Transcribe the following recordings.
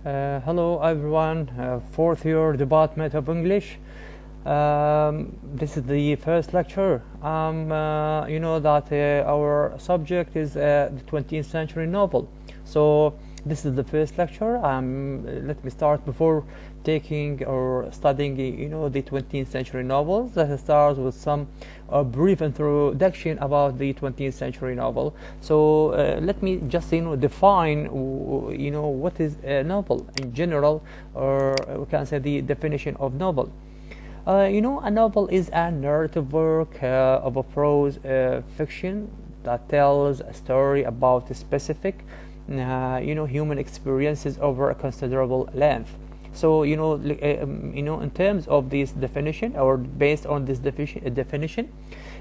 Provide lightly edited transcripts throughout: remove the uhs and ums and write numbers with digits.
Hello everyone, fourth year Department of English. This is the first lecture. You know that our subject is the 20th century novel. So this is the first lecture. Let me start before taking or studying, the 20th century novels. Let us start with some brief introduction about the 20th century novel. So let me just define what is a novel in general, or we can say the definition of novel. A novel is a narrative work of a prose fiction that tells a story about a specific human experiences over a considerable length. So in terms of this definition, or based on this definition,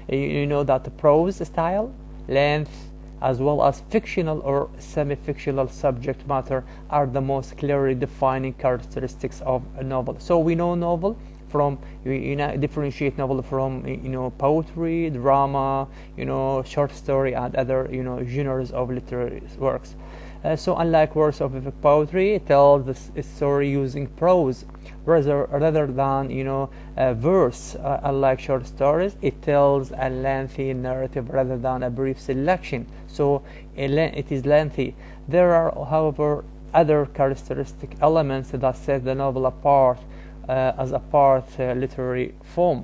you know that the prose style, length, as well as fictional or semi-fictional subject matter are the most clearly defining characteristics of a novel. So we know novel from differentiate novel from poetry, drama, short story, and other genres of literary works. So unlike works of epic poetry, it tells a story using prose rather than verse. Unlike short stories, it tells a lengthy narrative rather than a brief selection. So it is lengthy. There are, however, other characteristic elements that set the novel apart as a literary form.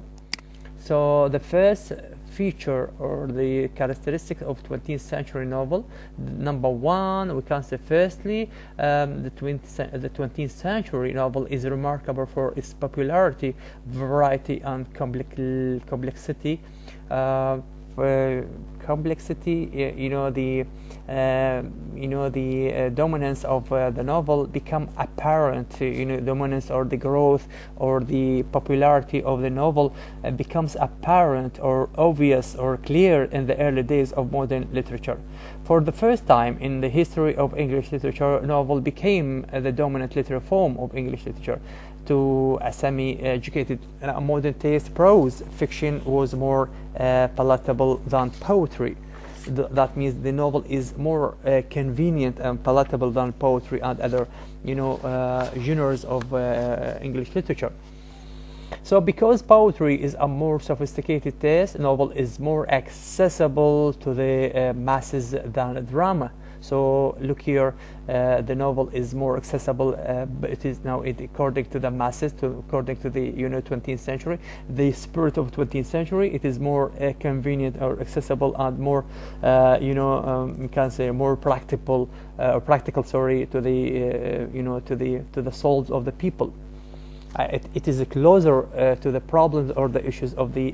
So the first feature or the characteristic of 20th century novel, number one, we can say firstly, the 20th century novel is remarkable for its popularity, variety, and complexity. The dominance of the novel become apparent. Dominance or the growth or the popularity of the novel becomes apparent or obvious or clear in the early days of modern literature. For the first time in the history of English literature, novel became the dominant literary form of English literature. To a semi-educated modern taste, prose fiction was more palatable than poetry. That means the novel is more convenient and palatable than poetry and other genres of English literature. So because poetry is a more sophisticated taste, novel is more accessible to the masses than drama. So look here, the novel is more accessible, but it is now according to the masses, according to the 20th century, the spirit of 20th century. It is more convenient or accessible and more, you can say more practical, to the to the souls of the people. It is closer to the problems or the issues of the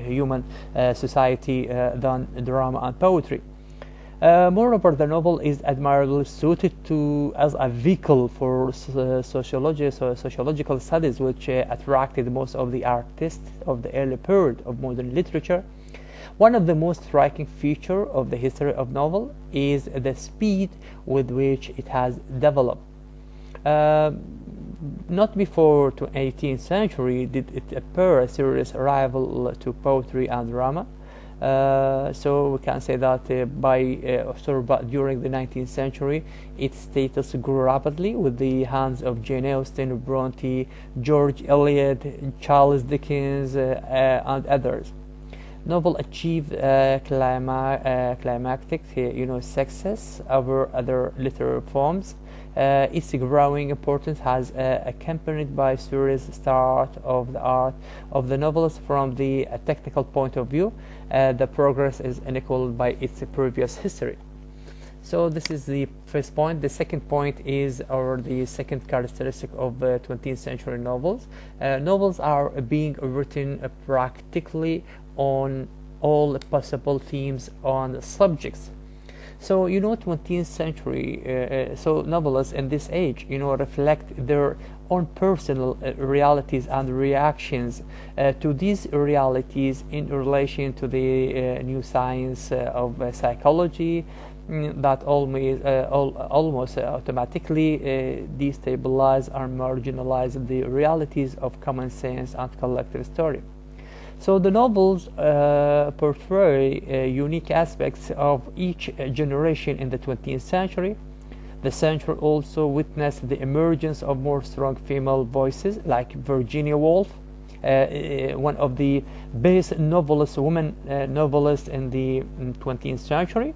human society than drama and poetry. Moreover, the novel is admirably suited as a vehicle for sociological studies, which attracted most of the artists of the early period of modern literature. One of the most striking features of the history of novel is the speed with which it has developed. Not before the 18th century did it appear a serious rival to poetry and drama. So we can say that during the 19th century, its status grew rapidly with the hands of Jane Austen, Bronte, George Eliot, Charles Dickens, and others. Novel achieved climactic success over other literary forms. Its growing importance has accompanied by serious start of the art of the novelist from the technical point of view. The progress is unequaled by its previous history. So this is the first point. The second point is, or the second characteristic of 20th century novels. Novels are being written practically on all possible themes on subjects. So 20th century, so novelists in this age, reflect their own personal realities and reactions to these realities in relation to the new science of psychology that almost automatically destabilize or marginalize the realities of common sense and collective story. So the novels portray unique aspects of each generation in the 20th century. The century also witnessed the emergence of more strong female voices like Virginia Woolf, one of the best novelists, women novelists in the 20th century.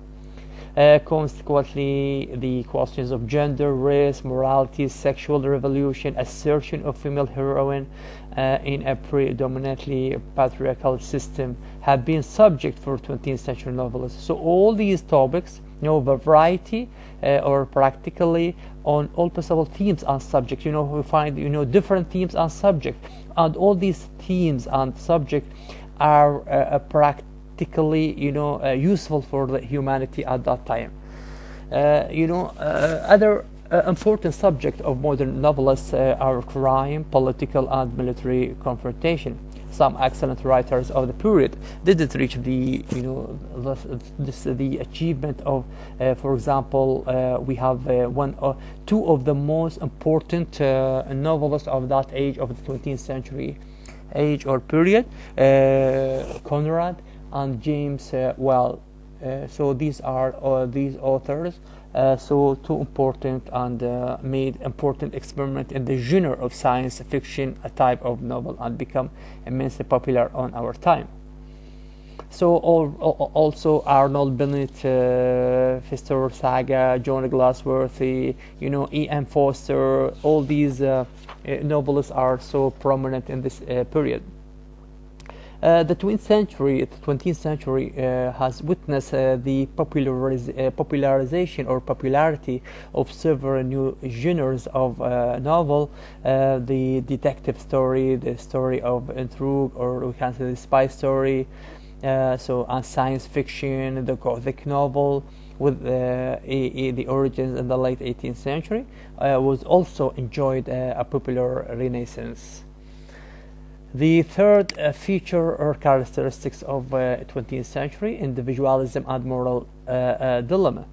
Consequently, the questions of gender, race, morality, sexual revolution, assertion of female heroine in a predominantly patriarchal system have been subject for 20th century novelists. So all these topics, variety or practically on all possible themes and subjects. We find different themes and subjects, and all these themes and subjects are practically useful for the humanity at that time. Other important subjects of modern novelists are crime, political and military confrontation. Some excellent writers of the period didn't reach the achievement of, for example, we have two of the most important novelists of that age, of the 20th century age or period, Conrad and James Well. So these are these authors. So two important and made important experiment in the genre of science fiction, a type of novel, and become immensely popular on our time. So also Arnold Bennett, Pfister Saga, John Glassworthy, E.M. Forster, all these novelists are so prominent in this period. The 20th century has witnessed the popularization or popularity of several new genres of novel, the detective story, the story of intrigue, or we can say the spy story, and science fiction, the Gothic novel, with the origins in the late 18th century, was also enjoyed a popular renaissance. The third feature or characteristics of 20th century: individualism and moral dilemma.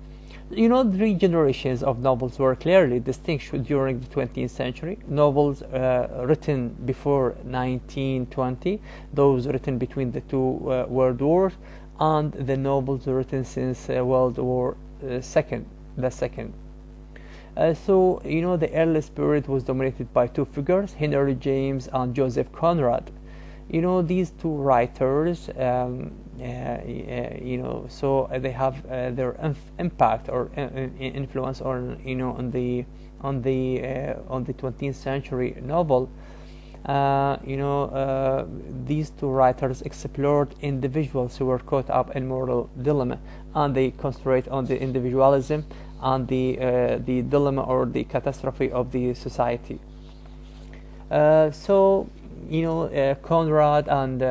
Three generations of novels were clearly distinguished during the 20th century. Novels written before 1920, those written between the two world wars, and the novels written since World War the second. So the earliest period was dominated by two figures, Henry James and Joseph Conrad. These two writers, so they have their impact or influence on the 20th century novel. These two writers explored individuals who were caught up in moral dilemma, and they concentrate on the individualism and the dilemma or the catastrophe of the society. Conrad and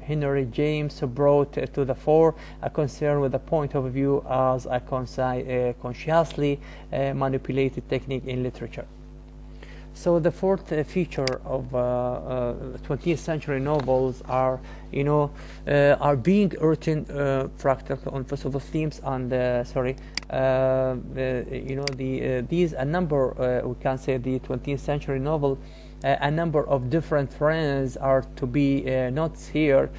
Henry James brought to the fore a concern with the point of view as a consciously manipulated technique in literature. So the fourth feature of 20th century novels are being written practically on philosophical themes, and these a number we can say the 20th century novel. A number of different trends are to be notes here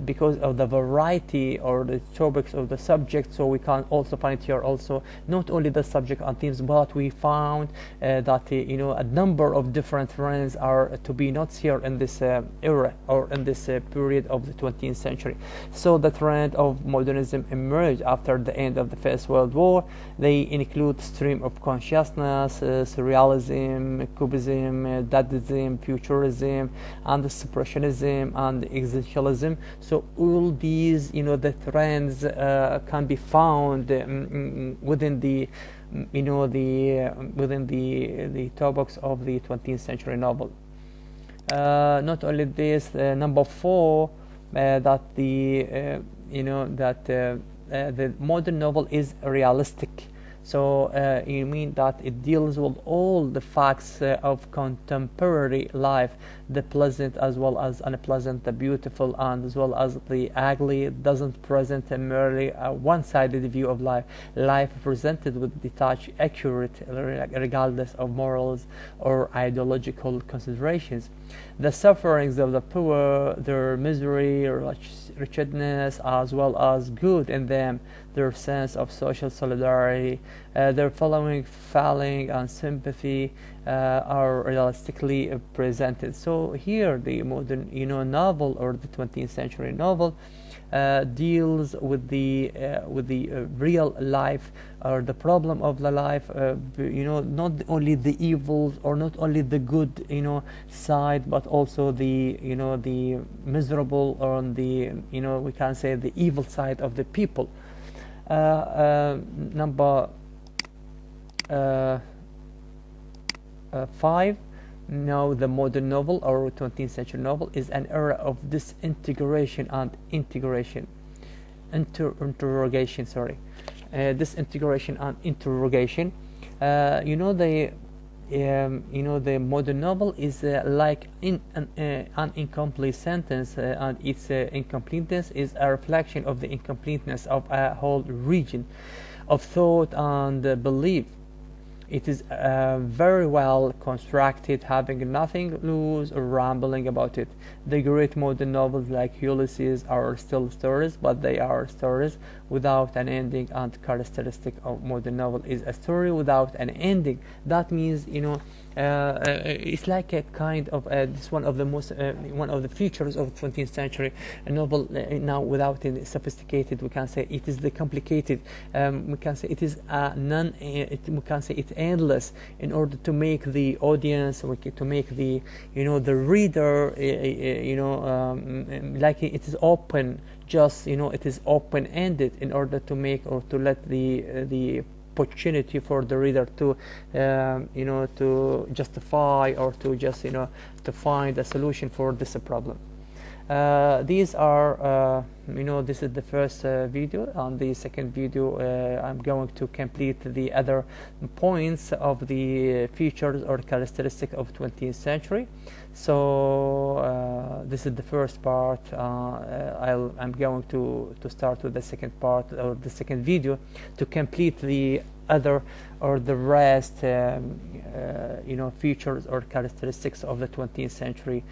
because of the variety or the topics of the subject. So we can also find here also not only the subject and themes, but we found that a number of different trends are to be notes here in this era or in this period of the 20th century. So the trend of modernism emerged after the end of the First World War. They include stream of consciousness, surrealism, cubism, Dadaism, futurism, and expressionism and existentialism. So all these, the trends can be found within the, within the topics of the 20th century novel. Not only this, number four, that the modern novel is realistic. So you mean that it deals with all the facts of contemporary life, the pleasant as well as unpleasant, the beautiful and as well as the ugly. It doesn't present merely a one-sided view of life. Life presented with detached, accurate, regardless of morals or ideological considerations. The sufferings of the poor, their misery, wretchedness, as well as good in them, their sense of social solidarity, their following, feeling, and sympathy are realistically presented. So here, the modern, novel, or the 20th century novel, deals with the real life, or the problem of the life, not only the evils, or not only the good side, but also the the miserable, or the we can say the evil side of the people. Number 5. Now, the modern novel, or 20th century novel, is an era of disintegration and integration. Interrogation, sorry. Disintegration and interrogation. The modern novel is like an incomplete sentence, and its incompleteness is a reflection of the incompleteness of a whole region of thought and belief. It is very well constructed, having nothing loose or rambling about it. The great modern novels like Ulysses are still stories, but they are stories without an ending, and characteristic of modern novel is a story without an ending. That means, it's like a kind of this one of the most one of the features of 20th century novel. Now, without it sophisticated, we can say it is the complicated. We can say it is we can say it's endless, in order to make the audience, to make the the reader, like it is open, just it is open-ended, in order to make, or to let the opportunity for the reader to to justify, or to just to find a solution for this problem. These are this is the first video. On the second video, I'm going to complete the other points of the features or characteristic of 20th century. So this is the first part. I'm going to start with the second part, or the second video, to complete the other, or the rest features or characteristics of the 20th century